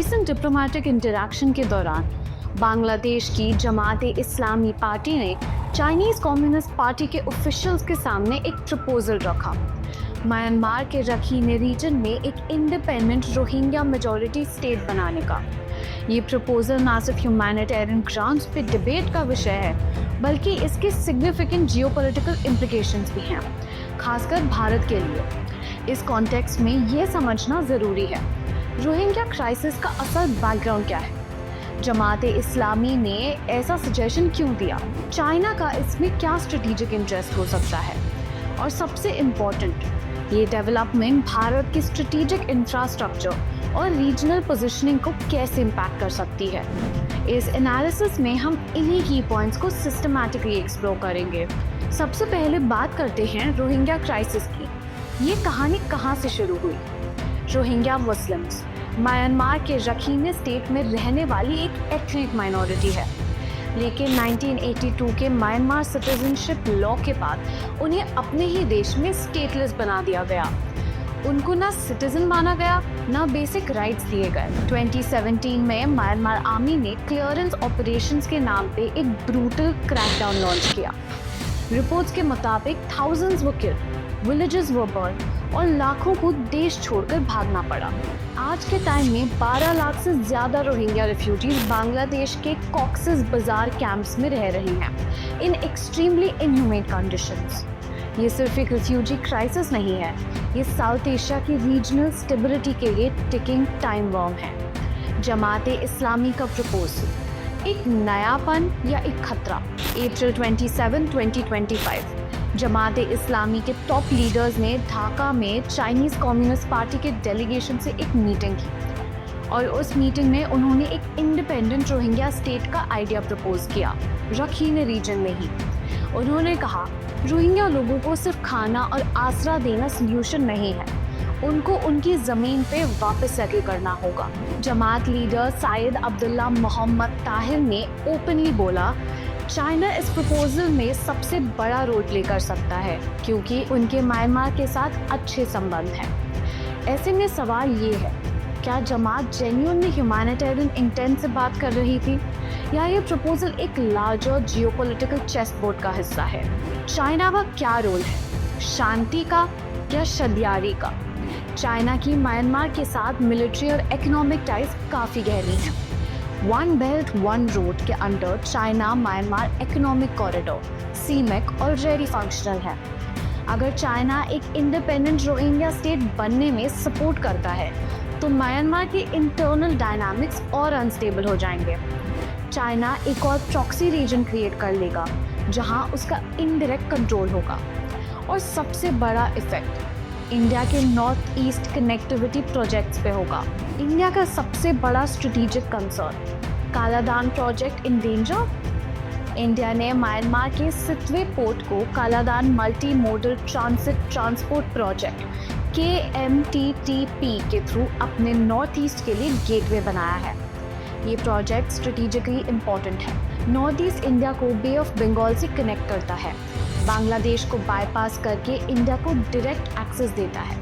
Recent diplomatic interaction के दौरान बांग्लादेश की जमात-ए-इस्लामी पार्टी ने चाइनीज कम्युनिस्ट पार्टी के ऑफिशियल्स के सामने एक प्रपोजल रखा। म्यांमार के रखीने रीजन में एक इंडिपेंडेंट रोहिंग्या मेजॉरिटी स्टेट बनाने का। ये प्रपोजल ना सिर्फ ह्यूमैनिटेरियन ग्राउंड्स पे डिबेट का विषय है, बल्कि इसके सिग्निफिकेंट जियोपॉलिटिकल इम्प्लिकेशंस भी हैं, खासकर भारत के लिए। इस कॉन्टेक्स्ट में ये समझना ज़रूरी है, रोहिंग्या क्राइसिस का असल बैकग्राउंड क्या है, जमात-ए-इस्लामी ने ऐसा सजेशन क्यों दिया, चाइना का इसमें क्या स्ट्रेटेजिक इंटरेस्ट हो सकता है, और सबसे इम्पोर्टेंट, ये डेवलपमेंट भारत की स्ट्रेटेजिक इंफ्रास्ट्रक्चर और रीजनल पोजीशनिंग को कैसे इम्पैक्ट कर सकती है। इस एनालिसिस में हम इन्हीं की पॉइंट्स को सिस्टमैटिकली एक्सप्लोर करेंगे। सबसे पहले बात करते हैं रोहिंग्या क्राइसिस की। ये कहानी कहाँ से शुरू हुई? रोहिंग्या मुस्लिम्स म्यांमार के रखीने स्टेट में रहने वाली एक एथनिक माइनॉरिटी है, लेकिन 1982 के म्यांमार सिटीजनशिप लॉ के बाद उन्हें अपने ही देश में स्टेटलेस बना दिया गया। उनको ना सिटीजन माना गया, ना बेसिक राइट्स दिए गए। 2017 में म्यांमार आर्मी ने क्लियरेंस ऑपरेशंस के नाम पे एक ब्रूटल क्रैकडाउन लॉन्च किया। रिपोर्ट्स के मुताबिक thousands were killed, villages were burn और लाखों को देश छोड़कर भागना पड़ा। आज के टाइम में 12 लाख से ज़्यादा रोहिंग्या रिफ्यूजीज बांग्लादेश के कॉक्सेस बाजार कैंप्स में रह रही हैं इन एक्सट्रीमली इनह्यूमेन कंडीशंस। ये सिर्फ एक रिफ्यूजी क्राइसिस नहीं है, ये साउथ एशिया की रीजनल स्टेबिलिटी के लिए टिकिंग टाइम बॉम्ब है। जमात-ए-इस्लामी का प्रपोजल, एक नयापन या एक खतरा? अप्रैल 27, 2025 जमात-ए-इस्लामी के टॉप लीडर्स ने ढाका में चाइनीज कम्युनिस्ट पार्टी के डेलीगेशन से एक मीटिंग की, और उस मीटिंग में उन्होंने एक इंडिपेंडेंट रोहिंग्या स्टेट का आइडिया प्रपोज किया, रखीने रीजन में ही। उन्होंने कहा, रोहिंग्या लोगों को सिर्फ खाना और आसरा देना सल्यूशन नहीं है, उनको उनकी ज़मीन पे वापस सेटल करना होगा। जमात लीडर साइद अब्दुल्ला मोहम्मद ताहिर ने ओपनली बोला, चाइना इस प्रपोजल में सबसे बड़ा रोल प्ले कर सकता है, क्योंकि उनके म्यांमार के साथ अच्छे संबंध हैं। ऐसे में सवाल ये है, क्या जमात जेन्युइनली ह्यूमैनिटेरियन इंटेंट से बात कर रही थी, या ये प्रपोजल एक लार्जर जियोपॉलिटिकल चेस बोर्ड का हिस्सा है? चाइना का क्या रोल है, शांति का या षड्यंत्र का? चाइना की म्यांमार के साथ मिलिट्री और इकोनॉमिक टाइज काफ़ी गहरी हैं। वन बेल्ट वन रोड के under China Myanmar economic corridor CMEC already functional है। अगर चाइना एक इंडिपेंडेंट रोहिंग्या स्टेट बनने में सपोर्ट करता है, तो म्यांमार के इंटरनल डायनामिक्स और अनस्टेबल हो जाएंगे। चाइना एक और प्रॉक्सी रीजन क्रिएट कर लेगा, जहां उसका इनडायरेक्ट कंट्रोल होगा। और सबसे बड़ा इफेक्ट इंडिया के नॉर्थ ईस्ट कनेक्टिविटी प्रोजेक्ट्स पे होगा। इंडिया का सबसे बड़ा strategic concern, Kaladan project in danger? India ने म्यांमार के सितवे पोर्ट को Kaladan multi modal transit transport project KMTTP के थ्रू अपने नॉर्थ ईस्ट के लिए गेटवे बनाया है। ये प्रोजेक्ट स्ट्रेटेजिकली इम्पोर्टेंट है। नॉर्थ ईस्ट इंडिया को बे ऑफ बंगाल से कनेक्ट करता है, बांग्लादेश को बाईपास करके इंडिया को डायरेक्ट एक्सेस देता है।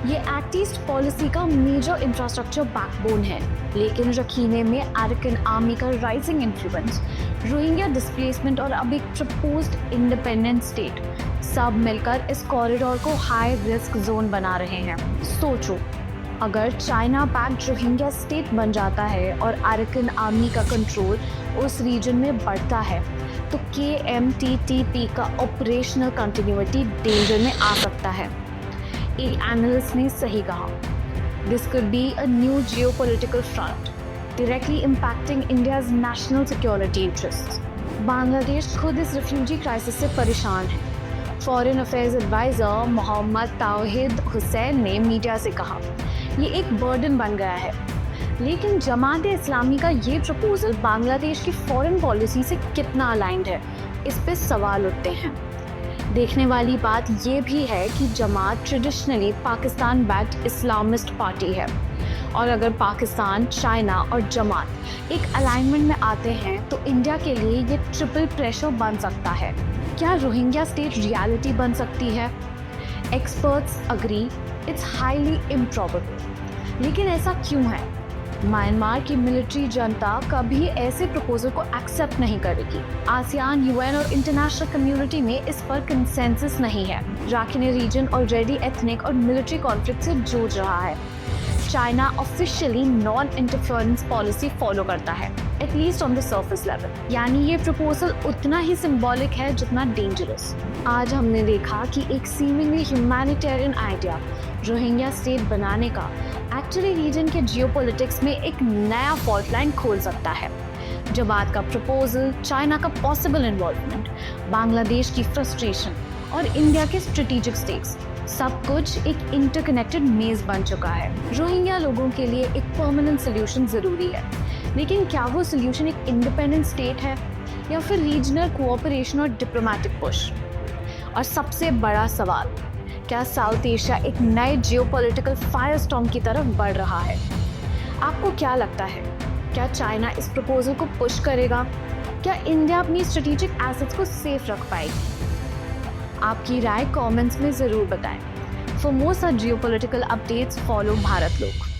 ये एक्ट ईस्ट पॉलिसी का मेजर इंफ्रास्ट्रक्चर बैकबोन है, लेकिन रखीने में अराकन आर्मी का राइजिंग इन्फ्लुएंस, रोहिंग्या डिस्प्लेसमेंट और अब एक प्रपोज्ड इंडिपेंडेंट स्टेट, सब मिलकर इस कॉरिडोर को हाई रिस्क जोन बना रहे हैं। सोचो, अगर चाइना बैक्ड रोहिंग्या स्टेट बन जाता है और अराकन आर्मी का कंट्रोल उस रीजन में बढ़ता है, तो KMTTP का ऑपरेशनल कंटिन्यूटी डेंजर में आ सकता है। एक एनालिस्ट ने सही कहा, this could be a new geopolitical front directly impacting India's national security interests. Bangladesh खुद इस रिफ्यूजी क्राइसिस से परेशान है। Foreign affairs advisor Mohammad Tahid Hussain ने मीडिया से कहा, ये एक बर्डन बन गया है। लेकिन जमात-ए-इस्लामी का ये प्रपोजल बांग्लादेश की फॉरेन पॉलिसी से कितना अलाइंड है, इस पे सवाल उठते हैं। देखने वाली बात ये भी है कि Jamaat traditionally Pakistan backed Islamist party है, और अगर पाकिस्तान, चाइना और जमात एक अलाइनमेंट में आते हैं, तो इंडिया के लिए ये ट्रिपल प्रेशर बन सकता है। क्या रोहिंग्या स्टेट रियलिटी बन सकती है? Experts agree it's highly improbable. लेकिन ऐसा क्यों है? म्यांमार की मिलिट्री जनता कभी ऐसे प्रपोजल को एक्सेप्ट नहीं करेगी। आसियान, यूएन और इंटरनेशनल कम्युनिटी में इस पर कंसेंसस नहीं है। राखीने रीजन ऑलरेडी एथनिक और मिलिट्री कॉन्फ्लिक्ट से जूझ रहा है। China officially non interference policy follow करता है, at least on the surface level. यानी ये प्रपोजल उतना ही सिंबॉलिक है जितना डेंजरस। आज हमने देखा कि एक seemingly humanitarian idea Rohingya state बनाने का एक्चुअली रीजन के जियोपॉलिटिक्स में एक नया फॉल्ट लाइन खोल सकता है। जमात का प्रपोजल, चाइना का पॉसिबल इन्वॉल्वमेंट, बांग्लादेश की फ्रस्ट्रेशन और इंडिया के स्ट्रेटेजिक स्टेक्स, सब कुछ एक इंटरकनेक्टेड मेज बन चुका है। रोहिंग्या लोगों के लिए एक परमानेंट सोल्यूशन जरूरी है, लेकिन क्या वो सोल्यूशन एक इंडिपेंडेंट स्टेट है या फिर रीजनल कोऑपरेशन और डिप्लोमेटिक पुश? और सबसे बड़ा सवाल, क्या साउथ एशिया एक नए जियोपॉलिटिकल फायरस्टॉर्म की तरफ बढ़ रहा है? आपको क्या लगता है? क्या चाइना इस प्रपोजल को पुश करेगा? क्या इंडिया अपनी स्ट्रेटेजिक एसेट्स को सेफ रख पाएगी? आपकी राय कमेंट्स में जरूर बताएं। For more such geopolitical updates follow Bharat लोक।